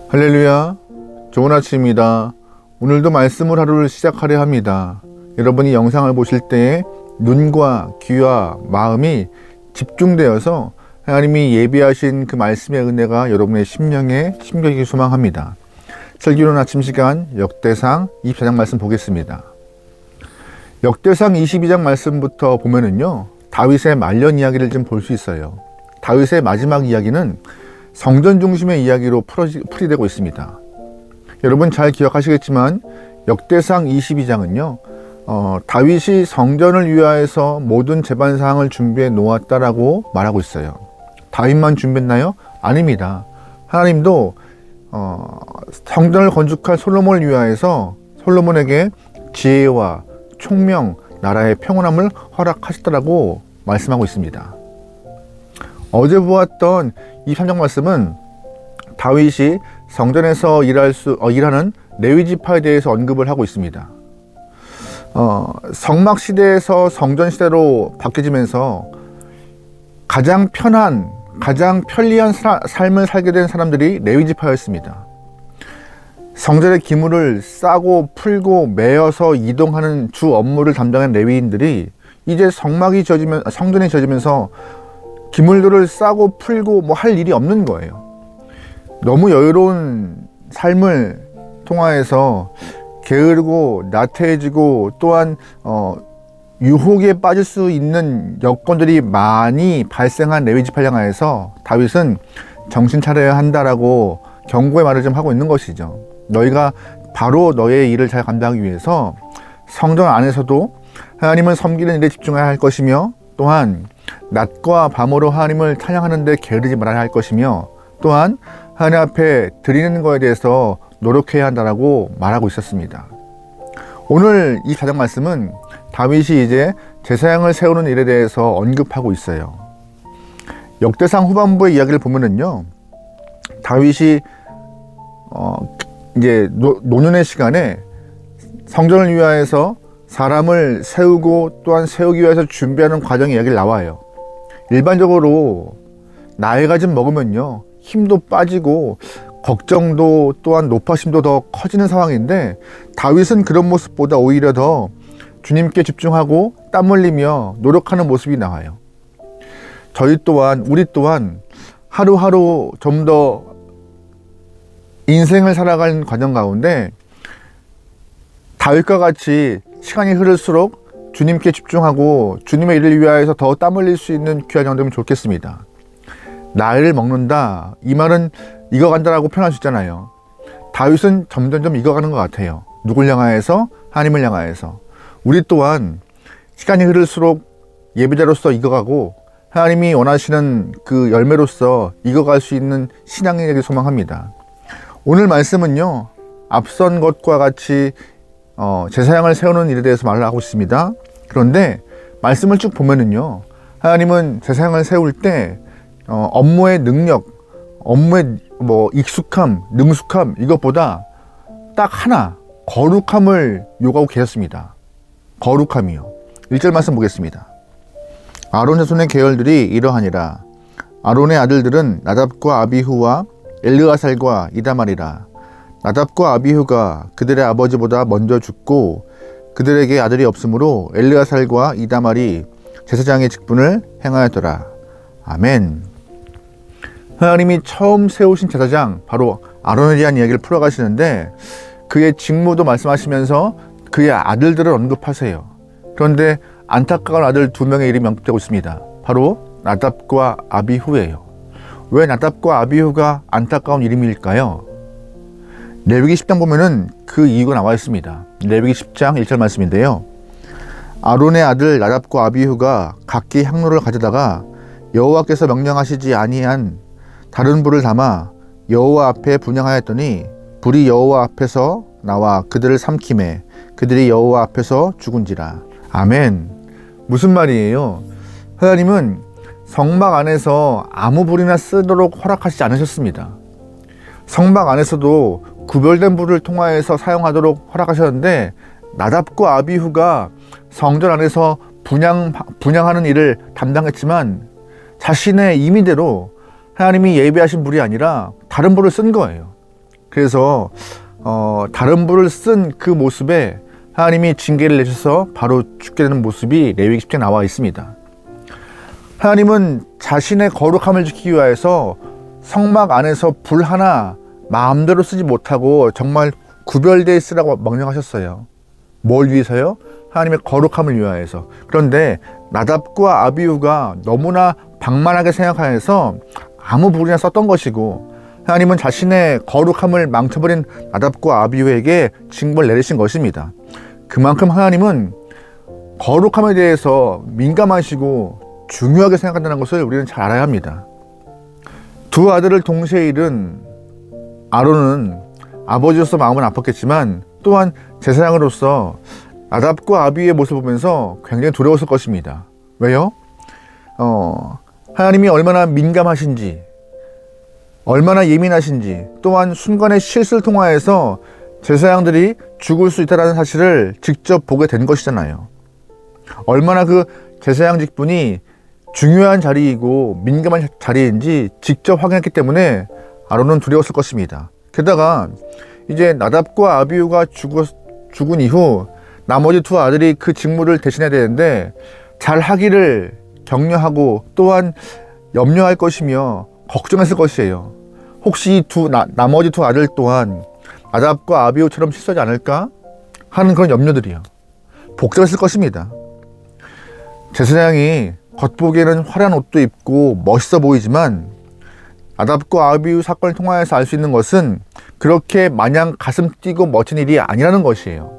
할렐루야, 좋은 아침입니다. 오늘도 말씀을 하루를 시작하려 합니다. 여러분이 영상을 보실 때에 눈과 귀와 마음이 집중되어서 하나님이 예비하신 그 말씀의 은혜가 여러분의 심령에 심겨지기 소망합니다. 슬기로운 아침 시간 역대상 24장 말씀 보겠습니다. 역대상 22장 말씀부터 보면은요, 다윗의 말년 이야기를 좀 볼 수 있어요. 다윗의 마지막 이야기는 성전 중심의 이야기로 풀이되고 있습니다. 여러분 잘 기억하시겠지만 역대상 22장은요, 다윗이 성전을 위하여서 모든 제반사항을 준비해 놓았다라고 말하고 있어요. 다윗만 준비했나요? 아닙니다. 하나님도 성전을 건축할 솔로몬을 위하여서 솔로몬에게 지혜와 총명, 나라의 평온함을 허락하셨다라고 말씀하고 있습니다. 어제 보았던 이 3장 말씀은 다윗이 성전에서 일하는 레위 지파에 대해서 언급을 하고 있습니다. 성막 시대에서 성전 시대로 바뀌어지면서 가장 편리한 삶을 살게 된 사람들이 레위 지파였습니다. 성전의 기물을 싸고 풀고 메어서 이동하는 주 업무를 담당한 레위인들이 이제 성전이 지어지면서 기물들을 싸고 풀고 할 일이 없는 거예요. 너무 여유로운 삶을 통하여서 게으르고 나태해지고 또한 유혹에 빠질 수 있는 여건들이 많이 발생한 레위 지파를 향하여서 다윗은 정신 차려야 한다라고 경고의 말을 좀 하고 있는 것이죠. 너희가 바로 너의 일을 잘 감당하기 위해서 성전 안에서도 하나님을 섬기는 일에 집중해야 할 것이며, 또한 낮과 밤으로 하나님을 찬양하는 데 게으르지 말아야 할 것이며, 또한 하나님 앞에 드리는 것에 대해서 노력해야 한다라고 말하고 있었습니다. 오늘 이 4장 말씀은 다윗이 이제 제사장을 세우는 일에 대해서 언급하고 있어요. 역대상 후반부의 이야기를 보면은요, 다윗이 이제 노년의 시간에 성전을 위하여서 사람을 세우고 또한 세우기 위해서 준비하는 과정의 이야기를 나와요. 일반적으로 나이가 좀 먹으면요, 힘도 빠지고 걱정도 또한 높아심도 더 커지는 상황인데, 다윗은 그런 모습보다 오히려 더 주님께 집중하고 땀 흘리며 노력하는 모습이 나와요. 우리 또한 하루하루 좀 더 인생을 살아가는 과정 가운데 다윗과 같이 시간이 흐를수록 주님께 집중하고 주님의 일을 위하여서 더 땀 흘릴 수 있는 귀한 영 되면 좋겠습니다. 나이를 먹는다, 이 말은 익어간다라고 표현할 수 있잖아요. 다윗은 점점점 익어가는 것 같아요. 누굴 향하여서? 하나님을 향하여서. 우리 또한 시간이 흐를수록 예배자로서 익어가고 하나님이 원하시는 그 열매로서 익어갈 수 있는 신앙이 되길 소망합니다. 오늘 말씀은요, 앞선 것과 같이 제사장을 세우는 일에 대해서 말을 하고 있습니다. 그런데 말씀을 쭉 보면은요, 하나님은 제사장을 세울 때 업무의 능력, 업무의 익숙함, 능숙함, 이것보다 딱 하나, 거룩함을 요구하고 계셨습니다. 거룩함이요. 1절 말씀 보겠습니다. 아론 자손의 계열들이 이러하니라. 아론의 아들들은 나답과 아비후와 엘르아살과 이다말이라. 나답과 아비후가 그들의 아버지보다 먼저 죽고 그들에게 아들이 없으므로 엘르아살과 이다말이 제사장의 직분을 행하였더라. 아멘. 하나님이 처음 세우신 제사장, 바로 아론에 대한 이야기를 풀어가시는데 그의 직무도 말씀하시면서 그의 아들들을 언급하세요. 그런데 안타까운 아들 2명의 이름이 언급되고 있습니다. 바로 나답과 아비후예요. 왜 나답과 아비후가 안타까운 이름일까요? 레위기 10장 보면은 그 이유가 나와 있습니다. 레위기 10장 1절 말씀인데요. 아론의 아들 나답과 아비후가 각기 향로를 가져다가 여호와께서 명령하시지 아니한 다른 불을 담아 여호와 앞에 분향하였더니 불이 여호와 앞에서 나와 그들을 삼키매 그들이 여호와 앞에서 죽은지라. 아멘. 무슨 말이에요? 하나님은 성막 안에서 아무 불이나 쓰도록 허락하시지 않으셨습니다. 성막 안에서도 구별된 불을 통하여서 사용하도록 허락하셨는데, 나답과 아비후가 성전 안에서 분향하는 일을 담당했지만 자신의 임의대로 하나님이 예비하신 불이 아니라 다른 불을 쓴 거예요. 그래서 다른 불을 쓴 그 모습에 하나님이 징계를 내셔서 바로 죽게 되는 모습이 레위기 10장에 나와 있습니다. 하나님은 자신의 거룩함을 지키기 위해서 성막 안에서 불 하나 마음대로 쓰지 못하고 정말 구별되어 쓰라고 명령하셨어요. 뭘 위해서요? 하나님의 거룩함을 위하여서. 그런데 나답과 아비후가 너무나 방만하게 생각하여서 아무 불이나 썼던 것이고, 하나님은 자신의 거룩함을 망쳐버린 나답과 아비후에게 징벌을 내리신 것입니다. 그만큼 하나님은 거룩함에 대해서 민감하시고 중요하게 생각한다는 것을 우리는 잘 알아야 합니다. 두 아들을 동시에 잃은 아론은 아버지로서 마음은 아팠겠지만 또한 제사장으로서 나답과 아비후의 모습을 보면서 굉장히 두려웠을 것입니다. 왜요? 하나님이 얼마나 민감하신지, 얼마나 예민하신지, 또한 순간의 실수를 통하여서 제사장들이 죽을 수 있다는 사실을 직접 보게 된 것이잖아요. 얼마나 그 제사장 직분이 중요한 자리이고 민감한 자리인지 직접 확인했기 때문에 아론은 두려웠을 것입니다. 게다가 이제 나답과 아비후가 죽은 이후 나머지 두 아들이 그 직무를 대신해야 되는데 잘 하기를 격려하고 또한 염려할 것이며 걱정했을 것이에요. 혹시 나머지 두 아들 또한 나답과 아비후처럼 실수하지 않을까 하는 그런 염려들이요. 복잡했을 것입니다. 제사장이 겉보기에는 화려한 옷도 입고 멋있어 보이지만 나답과 아비후 사건을 통하여서 알 수 있는 것은 그렇게 마냥 가슴 뛰고 멋진 일이 아니라는 것이에요.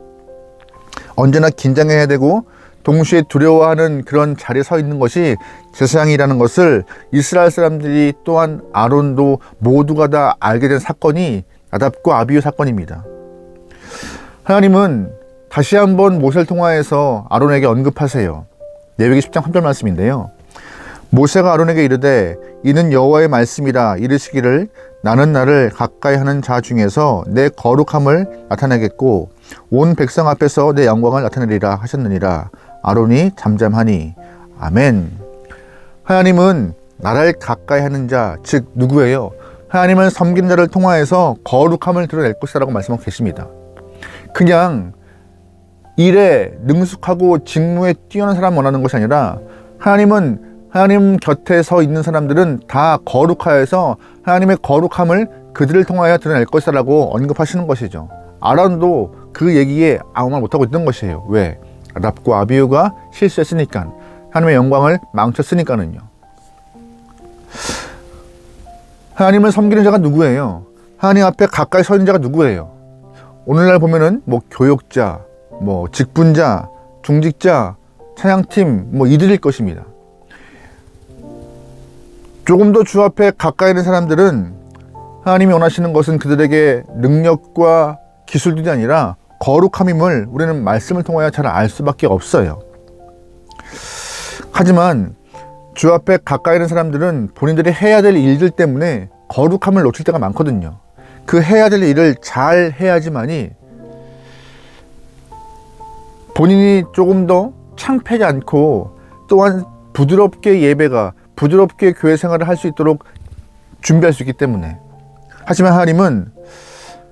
언제나 긴장해야 되고 동시에 두려워하는 그런 자리에 서 있는 것이 제사장이라는 것을 이스라엘 사람들이 또한 아론도 모두가 다 알게 된 사건이 나답과 아비후 사건입니다. 하나님은 다시 한번 모세를 통하여서 아론에게 언급하세요. 레위기 10장 3절 말씀인데요. 모세가 아론에게 이르되 이는 여호와의 말씀이라 이르시기를 나는 나를 가까이 하는 자 중에서 내 거룩함을 나타내겠고 온 백성 앞에서 내 영광을 나타내리라 하셨느니라. 아론이 잠잠하니. 아멘. 하나님은 나를 가까이 하는 자, 즉 누구예요? 하나님을 섬기는 자를 통하여서 거룩함을 드러낼 것이라고 말씀하고 계십니다. 그냥 일에 능숙하고 직무에 뛰어난 사람 원하는 것이 아니라 하나님 곁에 서 있는 사람들은 다 거룩하여서 하나님의 거룩함을 그들을 통하여 드러낼 것이라고 언급하시는 것이죠. 아론도 그 얘기에 아무 말 못하고 있던 것이에요. 왜? 나답과 아비후가 실수했으니까, 하나님의 영광을 망쳤으니까는요. 하나님을 섬기는 자가 누구예요? 하나님 앞에 가까이 서 있는 자가 누구예요? 오늘날 보면은 교역자, 직분자, 중직자, 찬양팀 이들일 것입니다. 조금 더 주 앞에 가까이 있는 사람들은 하나님이 원하시는 것은 그들에게 능력과 기술들이 아니라 거룩함임을 우리는 말씀을 통하여 잘 알 수밖에 없어요. 하지만 주 앞에 가까이 있는 사람들은 본인들이 해야 될 일들 때문에 거룩함을 놓칠 때가 많거든요. 그 해야 될 일을 잘 해야지만이 본인이 조금 더 창피하지 않고 또한 부드럽게 교회 생활을 할 수 있도록 준비할 수 있기 때문에. 하지만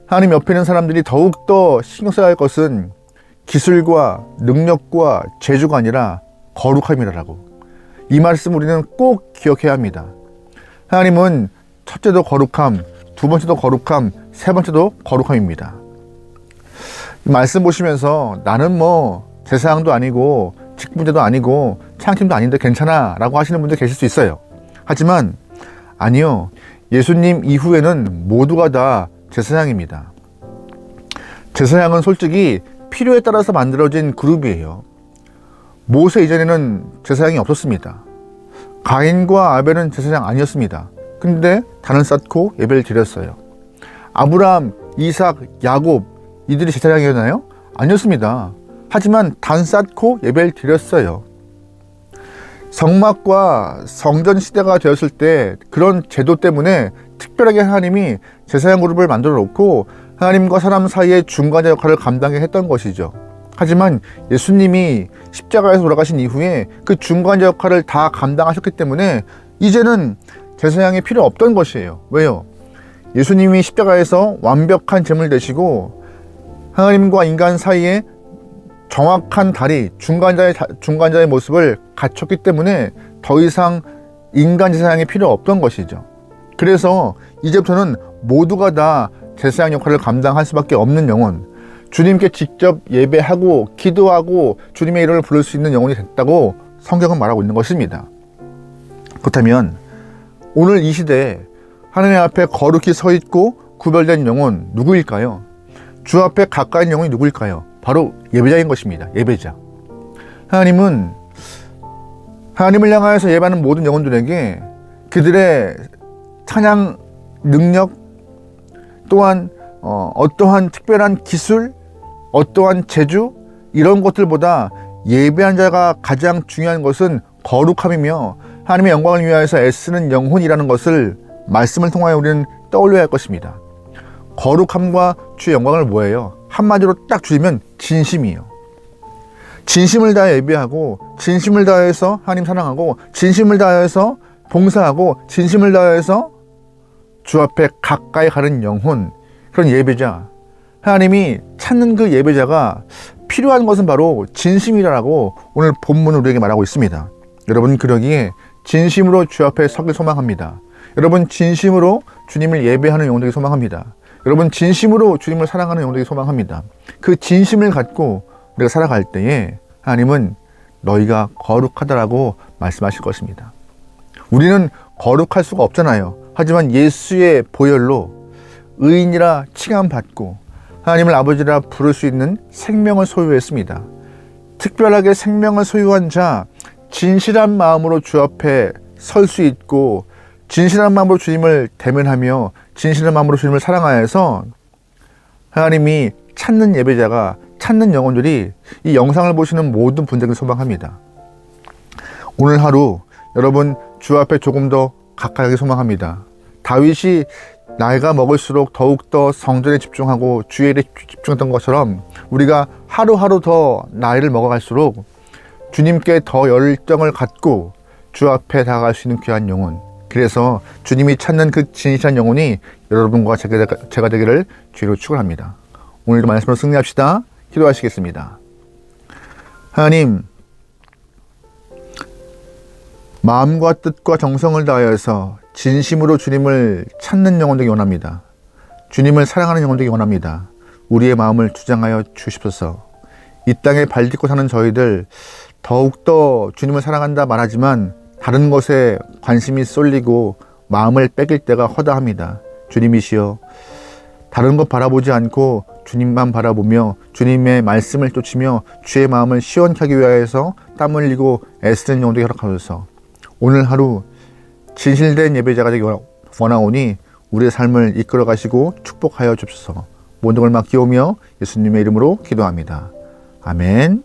하나님 옆에 있는 사람들이 더욱더 신경 써야 할 것은 기술과 능력과 재주가 아니라 거룩함이라고. 이 말씀 우리는 꼭 기억해야 합니다. 하나님은 첫째도 거룩함, 두 번째도 거룩함, 세 번째도 거룩함입니다. 이 말씀 보시면서 나는 제사장도 아니고 직분자도 아니고 창팀도 아닌데 괜찮아 라고 하시는 분들 계실 수 있어요. 하지만 아니요, 예수님 이후에는 모두가 다 제사장입니다. 제사장은 솔직히 필요에 따라서 만들어진 그룹이에요. 모세 이전에는 제사장이 없었습니다. 가인과 아벨은 제사장 아니었습니다. 근데 단을 쌓고 예배를 드렸어요. 아브라함, 이삭, 야곱 이들이 제사장이었나요? 아니었습니다. 하지만 단 쌓고 예배를 드렸어요. 성막과 성전 시대가 되었을 때 그런 제도 때문에 특별하게 하나님이 제사장 그룹을 만들어 놓고 하나님과 사람 사이의 중간자 역할을 감당해 했던 것이죠. 하지만 예수님이 십자가에서 돌아가신 이후에 그 중간자 역할을 다 감당하셨기 때문에 이제는 제사장이 필요 없던 것이에요. 왜요? 예수님이 십자가에서 완벽한 제물 되시고 하나님과 인간 사이에 정확한 다리, 중간자의 모습을 갖췄기 때문에 더 이상 인간 제사장이 필요 없던 것이죠. 그래서 이제부터는 모두가 다 제사장 역할을 감당할 수밖에 없는 영혼, 주님께 직접 예배하고 기도하고 주님의 이름을 부를 수 있는 영혼이 됐다고 성경은 말하고 있는 것입니다. 그렇다면 오늘 이 시대에 하나님 앞에 거룩히 서 있고 구별된 영혼 누구일까요? 주 앞에 가까이 있는 영혼이 누구일까요? 바로 예배자인 것입니다. 예배자. 하나님은 하나님을 향하여서 예배하는 모든 영혼들에게 그들의 찬양 능력 또한 어떠한 특별한 기술, 어떠한 재주 이런 것들보다 예배한 자가 가장 중요한 것은 거룩함이며 하나님의 영광을 위하여서 애쓰는 영혼이라는 것을 말씀을 통하여 우리는 떠올려야 할 것입니다. 거룩함과 주의 영광을 뭐예요? 한마디로 딱 줄이면 진심이에요. 진심을 다해 예배하고 진심을 다해서 하나님 사랑하고 진심을 다해서 봉사하고 진심을 다해서 주 앞에 가까이 가는 영혼, 그런 예배자, 하나님이 찾는 그 예배자가 필요한 것은 바로 진심이라고 오늘 본문은 우리에게 말하고 있습니다. 여러분 그러기에 진심으로 주 앞에 서길 소망합니다. 여러분 진심으로 주님을 예배하는 영혼 되기 소망합니다. 여러분 진심으로 주님을 사랑하는 영혼 되기 소망합니다. 그 진심을 갖고 우리가 살아갈 때에 하나님은 너희가 거룩하다라고 말씀하실 것입니다. 우리는 거룩할 수가 없잖아요. 하지만 예수의 보혈로 의인이라 칭함받고 하나님을 아버지라 부를 수 있는 생명을 소유했습니다. 특별하게 생명을 소유한 자, 진실한 마음으로 주 앞에 설 수 있고 진실한 마음으로 주님을 대면하며 진실한 마음으로 주님을 사랑하여서 하나님이 찾는 예배자가, 찾는 영혼들이 이 영상을 보시는 모든 분들에게 소망합니다. 오늘 하루 여러분 주 앞에 조금 더 가까이 하기 소망합니다. 다윗이 나이가 먹을수록 더욱더 성전에 집중하고 주의 일에 집중했던 것처럼 우리가 하루하루 더 나이를 먹어갈수록 주님께 더 열정을 갖고 주 앞에 다가갈 수 있는 귀한 영혼, 그래서 주님이 찾는 그 진실한 영혼이 여러분과 제가 되기를 주로 축원합니다. 오늘도 말씀으로 승리합시다. 기도하시겠습니다. 하나님, 마음과 뜻과 정성을 다하여서 진심으로 주님을 찾는 영혼 되기 원합니다. 주님을 사랑하는 영혼 되기 원합니다. 우리의 마음을 주장하여 주십소서. 이 땅에 발 딛고 사는 저희들 더욱더 주님을 사랑한다 말하지만 다른 것에 관심이 쏠리고 마음을 뺏길 때가 허다합니다. 주님이시여, 다른 것 바라보지 않고 주님만 바라보며 주님의 말씀을 쫓으며 주의 마음을 시원케 하기 위하여서 땀 흘리고 애쓰는 영혼들에게 허락하소서. 오늘 하루 진실된 예배자가 되기 원하오니 우리의 삶을 이끌어 가시고 축복하여 주옵소서. 모든 걸 맡기오며 예수님의 이름으로 기도합니다. 아멘.